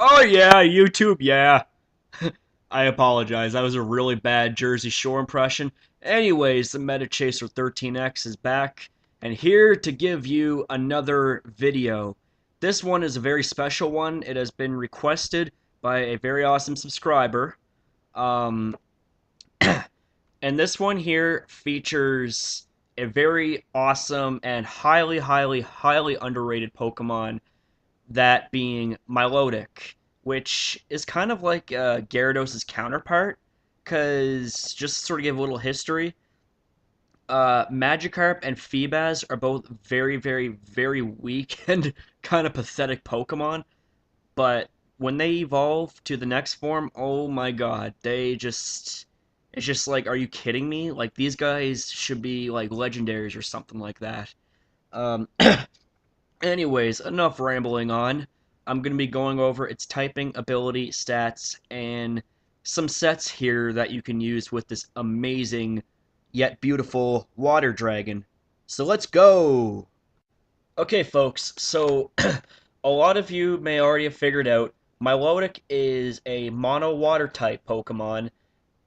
Oh yeah, YouTube, yeah. I apologize. That was a really bad Jersey Shore impression. Anyways, the TheMetaChaser13x is back and here to give you another video. This one is a very special one. It has been requested by a very awesome subscriber. Um, and this one here features a very awesome and highly underrated Pokemon, that being Milotic, which is kind of like Gyarados' counterpart, because just to sort of give a little history, Magikarp and Feebas are both very weak and kind of pathetic Pokemon, but when they evolve to the next form, oh my god, it's just like, are you kidding me? Like, these guys should be like legendaries or something like that. Um, Anyways, enough rambling on. I'm going to be going over its typing, ability, stats, and some sets here that you can use with this amazing yet beautiful water dragon. So let's go! Okay, folks, so a lot of you may already have figured out Milotic is a mono water type Pokemon,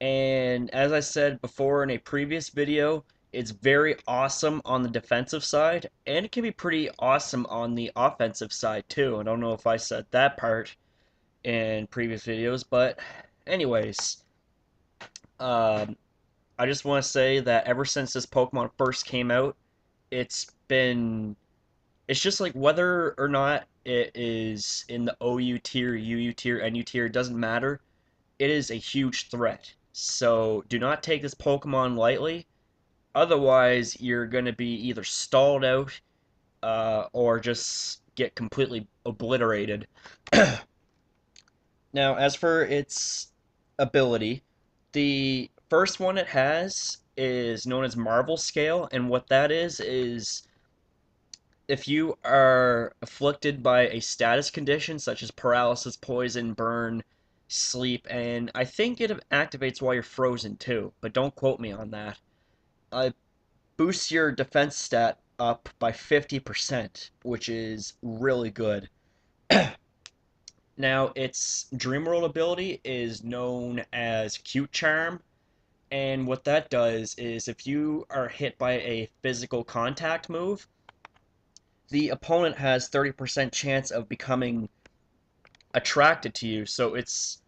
and as I said before in a previous video, it's very awesome on the defensive side, and it can be pretty awesome on the offensive side too. I don't know if I said that part in previous videos, but anyways, um, I just want to say that ever since this Pokemon first came out, it's been it's just like whether or not it is in the OU tier, UU tier, NU tier, it doesn't matter. It is a huge threat. So do not take this Pokemon lightly. Otherwise, you're going to be either stalled out or just get completely obliterated. Now, as for its ability, the first one it has is known as Marvel Scale, and what that is if you are afflicted by a status condition such as paralysis, poison, burn, sleep, and I think it activates while you're frozen too, but don't quote me on that. Boosts your defense stat up by 50%, which is really good. Now, its Dream World ability is known as Cute Charm, and what that does is if you are hit by a physical contact move, the opponent has 30% chance of becoming attracted to you. So it's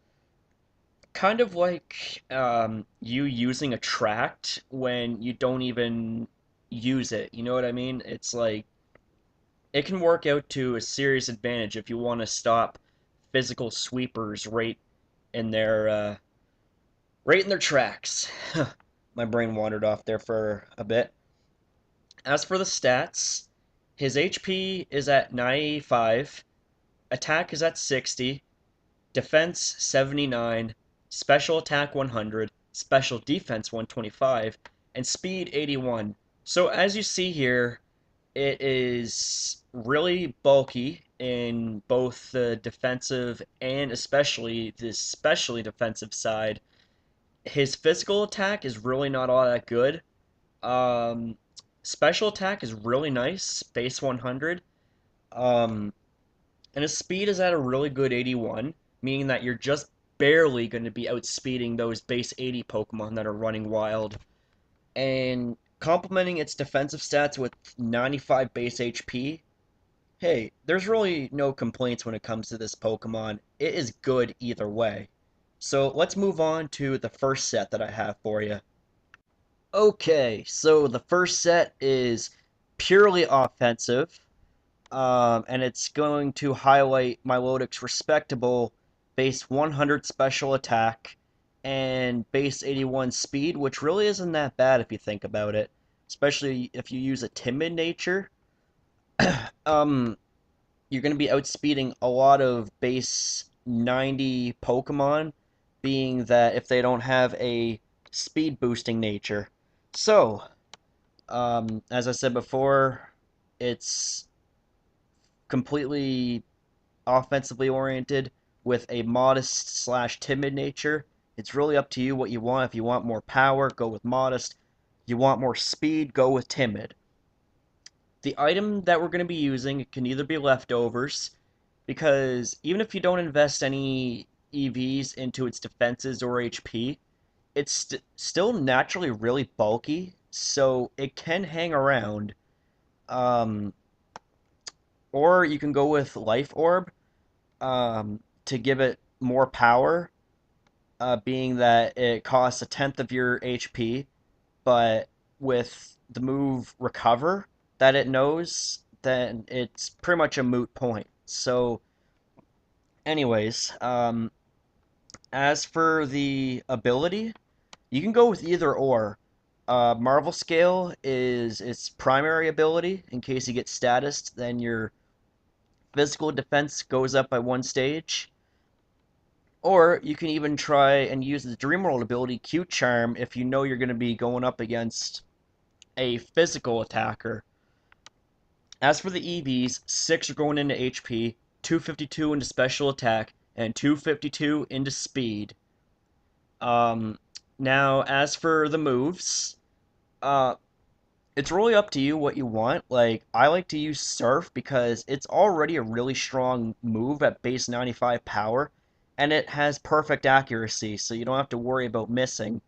kind of like you using attract when you don't even use it. You know what I mean? It's like it can work out to a serious advantage if you want to stop physical sweepers right in their tracks. My brain wandered off there for a bit. As for the stats, his HP is at 95, attack is at 60, defense 79, special attack 100, special defense 125, and speed 81. So as you see here, it is really bulky in both the defensive and especially the especially defensive side. His physical attack is really not all that good. Um, Special attack is really nice, base 100. Um, and his speed is at a really good 81, meaning that you're just barely going to be outspeeding those base 80 Pokemon that are running wild. And complementing its defensive stats with 95 base HP, hey, there's really no complaints when it comes to this Pokemon. It is good either way. So let's move on to the first set that I have for you. Okay, so the first set is purely offensive, and it's going to highlight Milotic's respectable base 100 special attack and base 81 speed, which really isn't that bad if you think about it, especially if you use a timid nature. um, you're going to be outspeeding a lot of base 90 Pokemon, being that if they don't have a speed boosting nature. So, as I said before, it's completely offensively oriented with a modest slash timid nature. It's really up to you what you want. If you want more power, go with modest. If you want more speed, go with timid. The item that we're going to be using can either be leftovers, because even if you don't invest any EVs into its defenses or HP, it's still naturally really bulky, so it can hang around. Um, or you can go with Life Orb to give it more power, being that it costs a tenth of your HP, but with the move Recover that it knows, then it's pretty much a moot point. So, anyways, as for the ability, you can go with either or. Marvel Scale is its primary ability. In case you get status, then your physical defense goes up by one stage. Or you can even try and use the Dreamworld ability, Q Charm, if you know you're going to be going up against a physical attacker. As for the EVs, 6 are going into HP, 252 into special attack, and 252 into speed. Um, Now, as for the moves, uh, it's really up to you what you want. Like, I like to use Surf because it's already a really strong move at base 95 power, and it has perfect accuracy, so you don't have to worry about missing.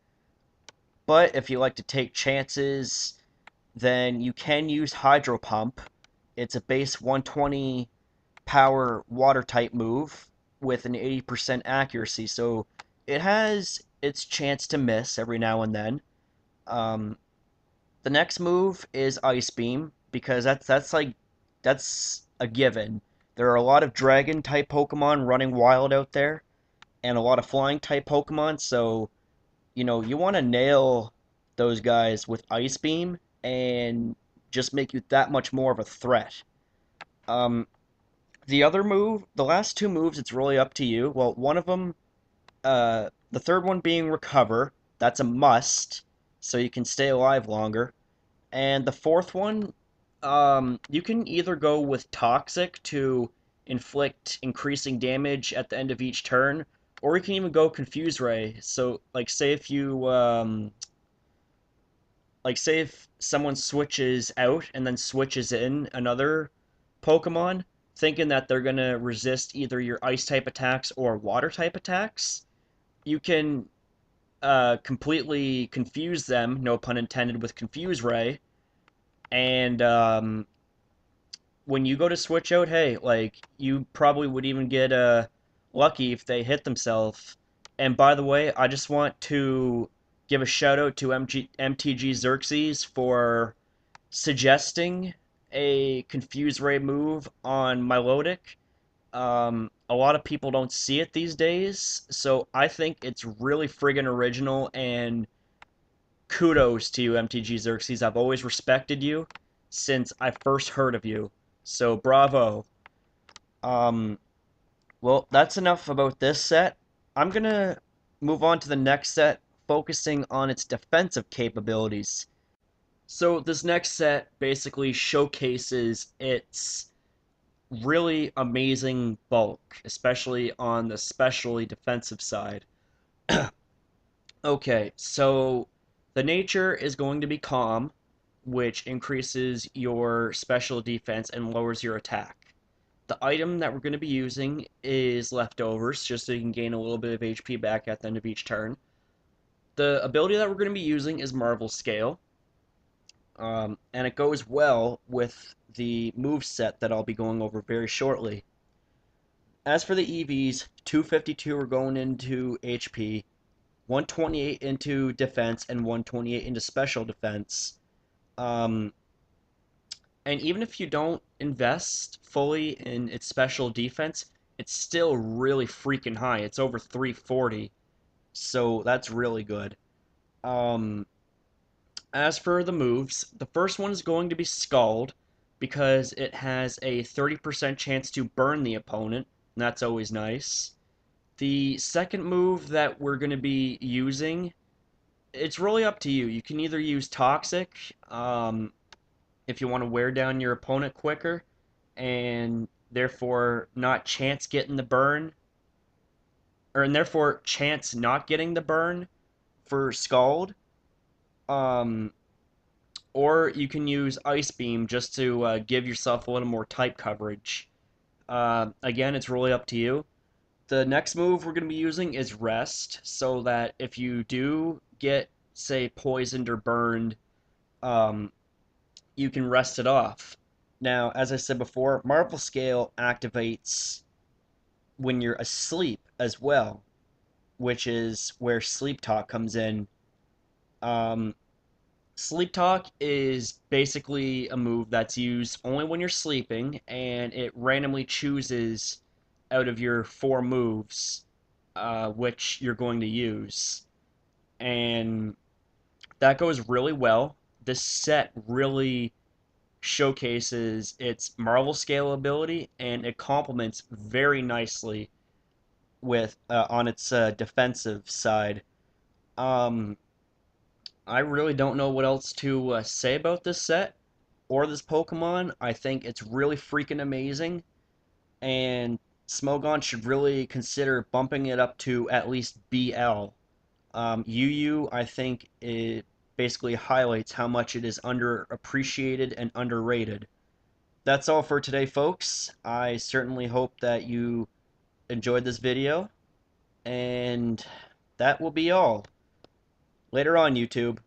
But if you like to take chances, then you can use Hydro Pump. It's a base 120 power water type move with an 80% accuracy, so it has its chance to miss every now and then. Um, the next move is Ice Beam because that's a given. There are a lot of dragon type Pokemon running wild out there and a lot of flying type Pokemon, so you want to nail those guys with Ice Beam and just make you that much more of a threat. Um, the last two moves, it's really up to you. Well, one of them, the third one being Recover, that's a must, so you can stay alive longer. And the fourth one, you can either go with Toxic to inflict increasing damage at the end of each turn, or you can even go Confuse Ray. So, say if someone switches out and then switches in another Pokemon, thinking that they're gonna resist either your Ice type attacks or Water type attacks, you can completely confuse them, no pun intended, with Confuse Ray, and when you go to switch out, hey, like you probably would even get lucky if they hit themselves. And by the way, I just want to give a shout out to MTG13x's for suggesting a Confuse Ray move on Milotic. A lot of people don't see it these days, so I think it's really friggin' original, and kudos to you, MTG Xerxes. I've always respected you since I first heard of you. So bravo. Um, well, that's enough about this set. I'm gonna move on to the next set, focusing on its defensive capabilities. So this next set basically showcases its really amazing bulk, especially on the specially defensive side. Okay, so the nature is going to be Calm, which increases your special defense and lowers your attack. The item that we're going to be using is Leftovers, just so you can gain a little bit of HP back at the end of each turn. The ability that we're going to be using is Marvel Scale, and it goes well with the move set that I'll be going over very shortly. As for the EVs, 252 are going into HP, 128 into defense, and 128 into special defense. Um, and even if you don't invest fully in its special defense, it's still really freaking high. It's over 340, so that's really good. Um, as for the moves, the first one is going to be Scald because it has a 30% chance to burn the opponent, and that's always nice. The second move that we're going to be using, it's really up to you. You can either use Toxic, if you want to wear down your opponent quicker, and therefore not chance getting the burn, and therefore chance not getting the burn for Scald. Um, or you can use Ice Beam just to give yourself a little more type coverage. Again, it's really up to you. The next move we're going to be using is Rest, so that if you do get, say, poisoned or burned, um, you can rest it off. Now, as I said before, Marvel Scale activates when you're asleep as well, which is where Sleep Talk comes in. Um, Sleep Talk is basically a move that's used only when you're sleeping, and it randomly chooses out of your four moves which you're going to use. And that goes really well. This set really showcases its Marvel scalability, and it complements very nicely with on its defensive side. Um, I really don't know what else to say about this set or this Pokemon. I think it's really freaking amazing, and Smogon should really consider bumping it up to at least BL. UU, I think it basically highlights how much it is underappreciated and underrated. That's all for today, folks. I certainly hope that you enjoyed this video, and that will be all. Later on, YouTube.